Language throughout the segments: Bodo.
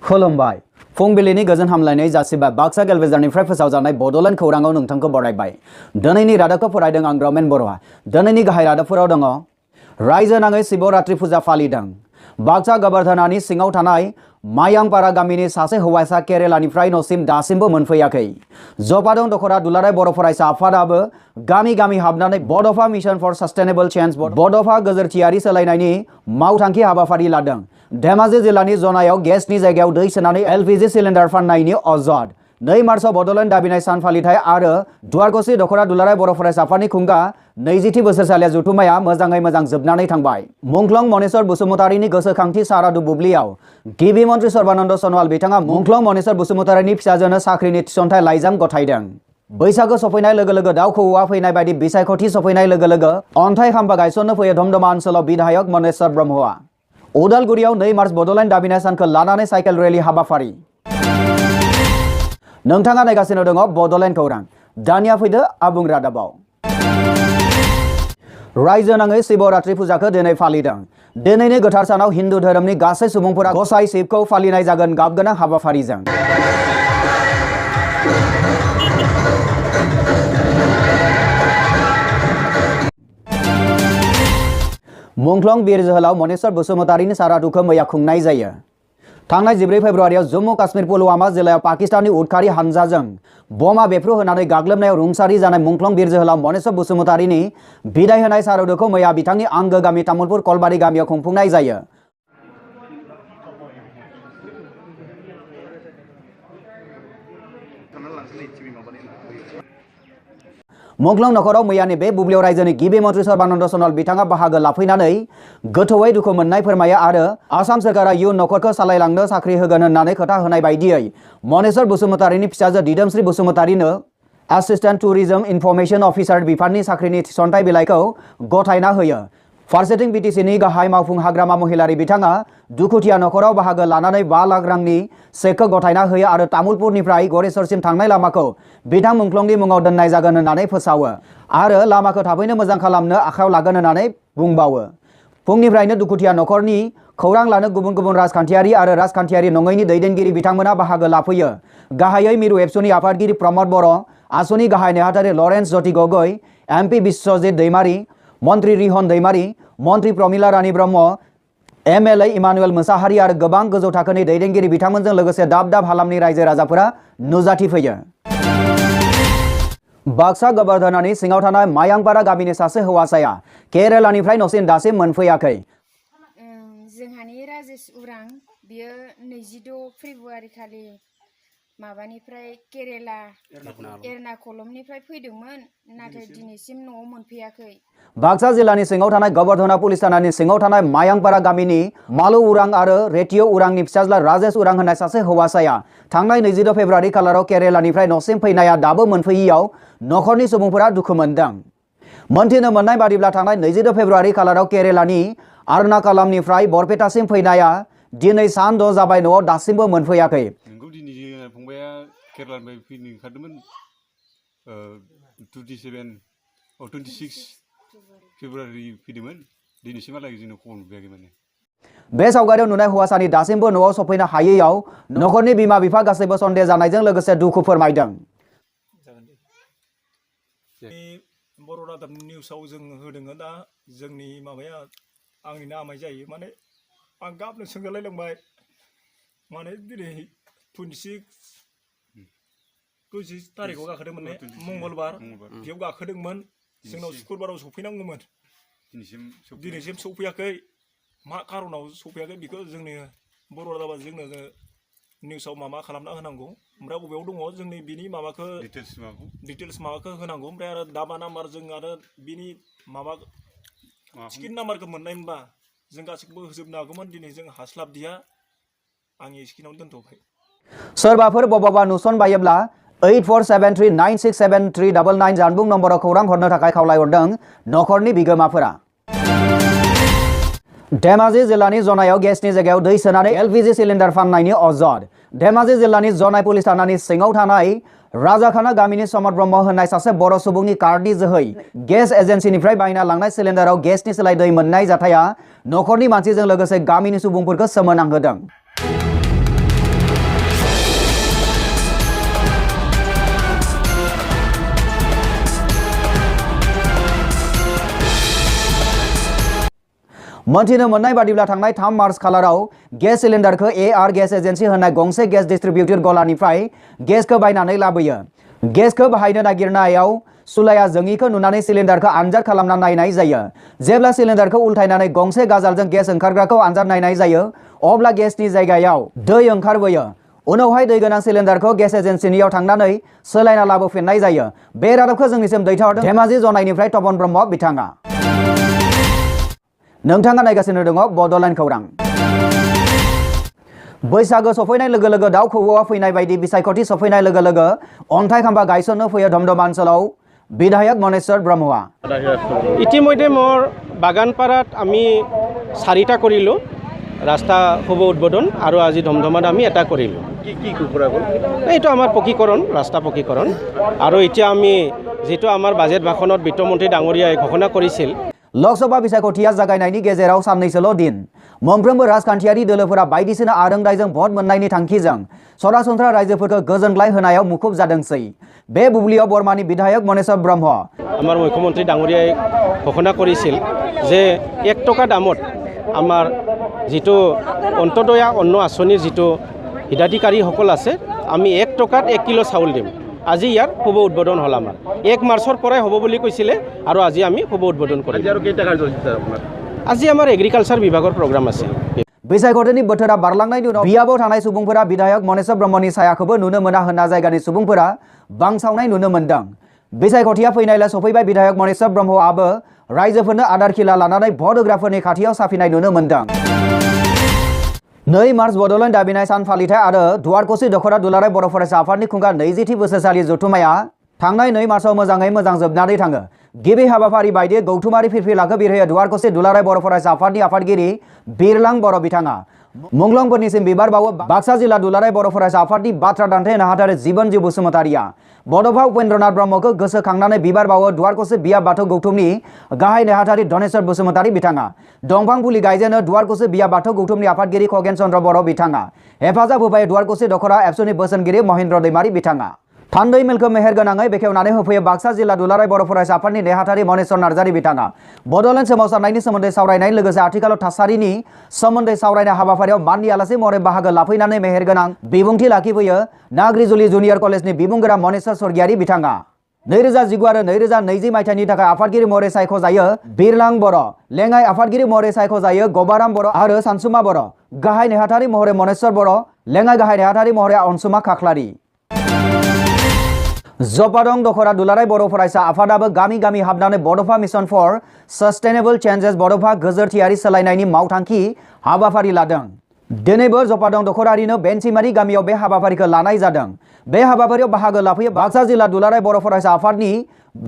खुलुमबाय फुंबिलिनि गोजोन हामलायनाय जासिबाय बाक्सा गेलबेजारनिफ्राय फोसावजानाय बड'लेण्ड खौराङाव नोंथांखौ बरायबाय। दिनैनि रादाबखौ फरायदों आं रमेन बर'आ। दिनैनि गाहाय रादाबफोराव दङ रायजो नाङै शिवरात्रि फुजा फालिदों। बाक्सा गोबोरधोनानि सिङाव थानाय मायांपारा गामिनि सासे हौवासा केरेलानिफ्राय न'सिम दासिमबो मोनफैयाखै। जपादं दखरा दुलाराय बर' फरायसा आफादाबो गामि गामि हाबनानै बड'फा मिशन फर सास्टेनेबल चेन्ज बड'फा गोजोरथियारि सोलायनायनि मावथांखि हाबाफारि लादों। धेमाजि जिल्लानि जनायाव गेसनि जायगायाव दै सोनानै एलपिजि सिलिन्डार फाननायनि अजद। 2 मार्चआव बड'लेण्ड दाबिनाय सान फालिथाय आरो दुवारगसि दखरा दुलाराय बर' फरायसा आफादनि खुंगा 20थि बोसोरसालिया जथुमाया मोजाङै मोजां जोबनानै थांबाय। मुंख्लं मनेश्वर बसुमतारीनि गोसोखांथि सारादु बुब्लियाव गिबि मन्त्रि सर्बानन्द सनवाल बिथाङा मुंख्लं मनेश्वर बसुमतारीनि फिसाजोनो साख्रिनि थिसनथाइ लाइजाम गथायदों। बैसागो सफैनाय लोगो लोगो दाउ खौवौआ फैनाय बायदि बिसायख'थि सफैनाय लोगो लोगो अन्थाइ खाम्फा गायसननो फैयो धमधमा ओनसोलाव बिधायक मनेश्वर ब्रह्मआ। उदालगुरियाव 2 मार्च बड'लेण्ड दाबिनाय सानखौ लानानै साइकेल रेलि हाबाफारि। नोंथाङा नायगासिनो दङ बड'लेण्ड खौरां। दानिया फैदो आबुं रादाबाव। रायजो नाङै शिवरात्रि फुजाखौ दिनै फालिदों। दिनैनि गोथार सानाव हिन्दु धोरोमनि गासै सुबुंफोरा गसाइ शिवखौ फालिनाय जागोन गाबगोनां हाबाफारिजों। मुंख्लं बीर जोहोलाव मनेश्वर बसुमतारीनि सारादुखौ मैया खुंनाय जायो। थांनाय 14 फेब्रुआरियाव जम्मु काश्मीर पुलवामा जिल्लायाव पाकिस्ताननि उदखारि हानजाजों बमा बेफ्रु होनानै गाग्लोबनायाव रुंसारि जानाय मुंख्लं बीर जोहोलाव मनेश्वर बसुमतारीनि बिदाय होनाय सारादुखौ मैया बिथांनि आंगो गामि तामुलपुर कलबारि गामियाव खुंफुंनाय जायो। मुंख्लं नखराव मैयानि बे बुब्लियाव रायजोनि गिबि मन्त्रि सर्बानन्द सनवाल बिथाङा बाहागो लाफैनानै गोथौयै दुखु मोननाय फोरमायो आरो आसाम सोरखारा इयुन नखरखौ सालायलांनो साख्रि होगोन होननानै खोथा होनाय बायदियै मनेश्वर बसुमतारीनि फिसाजो दिदोमस्रि बसुमतारीनो एसिस्टेन्ट टुरिजम इनफरमेशन अफिसार बिफाननि साख्रिनि थिसनथाइ बिलाइखौ गथायना होयो। फारसेथिं बिटिसिनि गाहाय मावफुं हाग्रामा महिलारि बिथाङा दुखुथिया नखराव बाहागो लानानै 5 लाख रांनि चेकखौ गथायना होयो आरो तामुलपुरनिफ्राय गरेश्वरसिम थांनाय लामाखौ बिथां मुंख्लंनि मुङाव दोननाय जागोन होननानै फोसावो आरो लामाखौ थाबैनो मोजां खालामनो आखायाव लागोन होननानै बुंबावो। फुंनिफ्रायनो दुखुथिया नखरनि खौरां लानो गुबुन गुबुन राजखान्थियारि आरो राजखान्थियारि नङैनि दैदेनगिरि बिथांमोना बाहागो लाफैयो। गाहायै मिरु एबसुनि आफादगिरि प्रमद बर', आसुनि गाहाय नेहाथारि लरेन्स ज्योति गगৈ, एमपि बिश्वजित दैमारी, मन्त्रि रिहन दैमारी, मन्त्रि प्रमिला रानी ब्रह्म, एमएलए इमानुएल मोसाहारि आरो गोबां गोजौ थाखोनि दैदेनगिरि बिथांमोनजों लोगोसे दाब दाब हालामनि रायजो राजाफोरा नुजाथिफैयो। बाक्सा गोबोरधोनानि सिङाव थानाय मायांपारा गामिनि सासे हौवासाया केरेलानिफ्राय न'सिम दासिम मोनफैयाखै। जोंहानि राजेश उरां बियो 26 फेब्रुआरि खालि माबानिफ्राय केरेला एर्नाकुलमनिफ्राय फैदोंमोन, नाथाय दिनैसिम न'आव मोनफैयाखै। बाक्सा जिल्लानि सिङाव थानाय गोबोरधोना पुलिस थानानि सिङाव थानाय मायांपारा गामिनि मालु उरां आरो रेटियो उरांनि फिसाज्ला राजेश उरां होननाय सासे हौवासाया थांनाय 26 फेब्रुआरि खालाराव केरेलानिफ्राय न'सिम फैनाया दाबो मोनफैयैयाव नखरनि सुबुंफोरा दुखु मोनदों। मोनथिनो मोननाय बादिब्ला थांनाय 26 फेब्रुआरि खालाराव केरेलानि आरनाकालामनिफ्राय बरपेटासिम फैनाया दिनै सान 6 जाबाय, न'आव दासिमबो मोनफैयाखै। फंबाया केरेलानिफ्राय फैनो ओंखारदोंमोन 26 फेब्रुआरि फैदोंमोन, दिनैसिमहालागै जोंनो खबर मोनफैयाखै माने। बे सावगारियाव नुनाय हौवासानि दासिमबो न'आव सफैनो हायैयाव नखरनि बिमा बिफा गासैबो सन्देह जानायजों लोगोसे दुखु फोरमायदों। बर' रादाब निउसाव जों होदों दा जोंनि माबाया आंनि नामै जायो, माने आं गाबनो सोंगोरलायलांबाय। माने दिनै 26 थारिखआव गाखोदोंमोन ने, मंगलबार बेयाव गाखोदोंमोन। जोंनाव शुक्रबाराव सफैनांगौमोन, दिनैसिम सफैयाखै। मा खारनाव सफैयाखै बेखौ जोंनि बर' रादाबा जोंनो निउसाव माबा खालामना होनांगौ। ओमफ्राय बबेयाव दङ जोंनि बिनि माबाखौ डिटेल्स माबाखौ होनांगौ। ओमफ्राय आरो दाबा नाम्बार जों आरो बिनि माबा टिकेट नाम्बारखौ मोननायमोनबा जों गासैखौबो होजोबनो हागौमोन। दिनै जों हास्लाबदिया, आं एसेखिनियावनो दोनथ'बाय। सोरबाफोर बबावबा नुसनबायोब्ला 8473967399 जानबुं नम्बराव खौरां हरनो थाखाय खावलायहरदों नखरनि बिगोमाफोरा। धेमाजि जिल्लानि जनायाव गेसनि जायगायाव दै सोनानै एलपिजि सिलिन्डार फाननायनि अजद। धेमाजि जिल्लानि जनाय पुलिस थानानि सिङाव थानाय राजाखाना गामिनि समर ब्रह्म होननाय सासे बर' सुबुंनि कार्डनि जोहै गेस एजेन्सिनिफ्राय बायना लांनाय सिलिन्डाराव गेसनि सोलाय दै मोननाय जाथाया नखरनि मानसिजों लोगोसे गामिनि सुबुंफोरखौ सोमोनांहोदों। मोनथिनो मोननाय बादिब्ला थांनाय 3 मार्च खालाराव गेस सिलिन्डारखौ AR गेस एजेन्सि होनाय गंसे गेस डिस्ट्रिबिउटर गलानिफ्राय गेसखौ बायनानै लाबोयो। गेसखौ बाहायनो नागिरनायाव सुलाया जोङिखौ नुनानै सिलिन्डारखौ आनजाद खालामना नायनाय जायो। जेब्ला सिलिन्डारखौ उल्थायनानै गंसे गाजालजों गेस ओंखारग्राखौ आनजाद नायनाय जायो अब्ला गेसनि जायगायाव दै ओंखारबोयो। उनावहाय दै गोनां सिलिन्डारखौ गेस एजेन्सिनियाव थांनानै सोलायना लाबोफिननाय जायो। बे रादाबखौ जोंनिसिम दैथायहरदों धेमाजि जनायनिफ्राय तपन ब्रह्म बिथाङा। नोंथाङा नायगासिनो दङ बड'लेण्ड खौरां। बैसागो सफैनाय लोगो लोगो दाउ खौवौआ फैनाय बायदि बिसायख'थि सफैनाय लोगो लोगो अन्थाइ खाम्फा गायसननो फैयो धमधमा ओनसोलाव বিধায়ক মনেশ্বৰ ব্ৰহ্মৱা। ইতিমধ্যে মোৰ বাগানপাৰাত আমি 4টা কৰিলোঁ ৰাস্তা শুভ উদ্বোধন আৰু আজি ধমধমাত আমি এটা কৰিলোঁ। কি কৰা গ'ল? এইটো আমাৰ পকীকৰণ, ৰাস্তা পকীকৰণ। আৰু এতিয়া আমি যেটো আমাৰ বাজেট ভাষণত বিত্তমন্ত্ৰী ডাঙৰীয়াই ঘোষণা কৰিছিল लोकसभा बिसायख'थिया जागायनायनि गेजेराव साननैसोल' दिन मोनफ्रोमबो राजखान्थियारि दोलोफोरा बायदिसिना आरोंदायजों भट मोननायनि थांखिजों सरासनस्रा रायजोफोरखौ गोजोनग्लाय होनायाव मुखुब जादोंसै। बे बुब्लियाव बरमानि बिधायक मनेश्वर ब्रह्म আমাৰ মুখ্যমন্ত্ৰী ডাঙৰীয়াই ঘোষণা কৰিছিল যে 1 টকা দামত আমাৰ যেটো অন্তদয়া অন্ন আঁচনিৰ যেটো হিতাধিকাৰীসকল আছে আমি 1 টকাত 1 কিলো চাউল দিম। আজি ইয়াৰ শুভ উদ্বোধন হ'ল আমাৰ 1 মাৰ্চৰ পৰাই হ'ব বুলি কৈছিলে আৰু আজি আমি শুভ উদ্বোধন কৰিম। আজি আৰু কেইটা কাৰ্যসূচী আপোনাৰ? আজি আমাৰ এগ্ৰিকালচাৰ বিভাগৰ প্ৰগ্ৰাম আছে। बिसायख'थिनि बोथोरा बारलांनायनि उनाव बियाबाव थानाय सुबुंफोरा बिधायक मनेश्वर ब्रह्मनि सायाखौबो नुनो मोना होनना जायगानि सुबुंफोरा बांसावनाय नुनो मोनदों। बिसायख'थिया फैनायलाय सफैबाय बिधायक मनेश्वर ब्रह्मआबो रायजोफोरनो आदार खिला लानानै भट होग्राफोरनि खाथियाव साफिनाय नुनो मोनदों। 2 मार्च बड'लेण्ड दाबिनाय सान फालिथाय आरो दुवारकसि दख'रा दुलाराय बर' फरायसा आफादनि खुंगा 20थि बोसोरसालि जथुमाया थांनाय 2 मार्चआव मोजाङै मोजां जोबनानै थाङो। गिबि हाबाफारि बायदियै गौथुमारि फिरफिलाखौ बिरहोयो दुवारकसि दुलाराय बर' फरायसा आफादनि आफादगिरि बिरलां बर' बिथाङा। मुंख्लंफोरनिसिम बिबार बावो बाक्सा जिल्ला दुलाराय बर' फरायसा आफादनि बाथ्रा दान्थे नेहाथारि जीवनजिउ बसुमतारिया। बड'फा उपेन्द्रनाथ ब्रह्मखौ गोसोखांनानै बिबार बावो दुवारकसि बिया बाथौ गौथुमनि गाहाय नेहाथारि धनेश्वर बसुमतारि बिथाङा। दंफां फुलि गायजेनो दुवारकसि बिया बाथौ गौथुमनि आफादगिरि खगेन चन्द्र बर' बिथाङा। हेफाजाब होफायो दुवारकसि दख'रा एबसुनि बोसोनगिरि महेन्द्र दैमारि बिथाङा। थान्दै मेलखौ मेहेर गोनाङै बेखेवनानै होफैयो बाक्सा जिल्ला दुलाराय बर' फरायसा आफादनि नेहाथारि मनेश्वर नार्जारि बिथाङा। बड'लेण्ड सोमावसारनायनि सोमोन्दै सावरायनाय लोगोसे आथिखालाव थासारिनि सोमोन्दै सावरायनाय हाबाफारियाव माननि आलासि महरै बाहागो लाफैनानै मेहेर गोनां बिबुंथि लाखिफैयो नाग्रिजुलि जुनियर कलेजनि बिबुंगोरा मनेश्वर स्वर्गियारि बिथाङा। 2019 आरो 2020 मायथाइनि थाखाय आफादगिरि महरै सायख'जायो बिरलां बर', लेङाइ आफादगिरि महरै सायख'जायो गबाराम बर' आरो सानसुमा बर', गाहाय नेहाथारि महरै मनेश्वर बर', लेङाइ गाहाय नेहाथारि महरै अनसुमा खाख्लारि। जपादं दख'रा दुलाराय बर' फरायसा आफादाबो गामि गामि हाबनानै बड'फा मिशन फर सस्टेनेबल चेन्जेस बड'फा गोजोरथियारि सोलायनायनि मावथांखि हाबाफारि लादों। दिनैबो जपादं दख'रारिनो बेन्सिमारि गामियाव बे हाबाफारिखौ लानाय जादों। बे हाबाफारियाव बाहागो लाफैयो बाक्सा जिल्ला दुलाराय बर' फरायसा आफादनि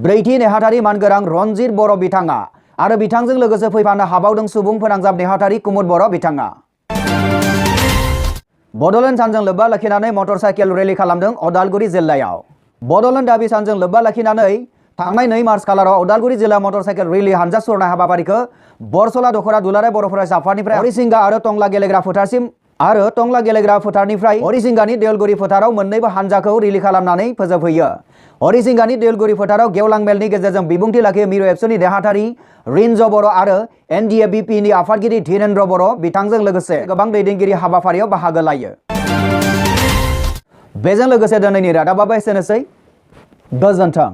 4थि नेहाथारि मानगोनां रनजित बर' बिथाङा आरो बिथांजों लोगोसे फैफानो हाबावदों सुबुं फोनांजाब नेहाथारि कुमुद बर' बिथाङा। बड'लेण्ड सानजों लोब्बा लाखिनानै मटर साइकेल रेलि खालामदों अदालगुरि जिल्लायाव। बड'लेण्ड दाबि सानजों लोब्बा लाखिनानै थांनाय 2 मार्च खालाराव अदालगुरि जिल्ला मटर साइकेल रेलि हानजा सुरनाय हाबाफारिखौ बरसला दख'रा दुलाराय बर' फरायसा आफादनिफ्राय हरिसिंगा आरो टंला गेलेग्रा फोथारसिम आरो टंला गेलेग्रा फोथारनिफ्राय हरिसिंगानि देलगुरि फोथाराव मोन्नैबो हानजाखौ रेलि खालामनानै फोजोबहैयो। हरिसिंगानि देलगुरि फोथाराव गेवलां मेलनि गेजेरजों बिबुंथि लाखियो मिरु एबसुनि नेहाथारि रिन्ज बर' आरो NDA-BP नि आफादगिरि धीरेन्द्र बर' बिथांजों लोगोसे गोबां दैदेनगिरि हाबाफारियाव बाहागो लायो। बेजों लोगोसे दिनैनि रादाबाबो एसेनोसै। गोजोन्थों।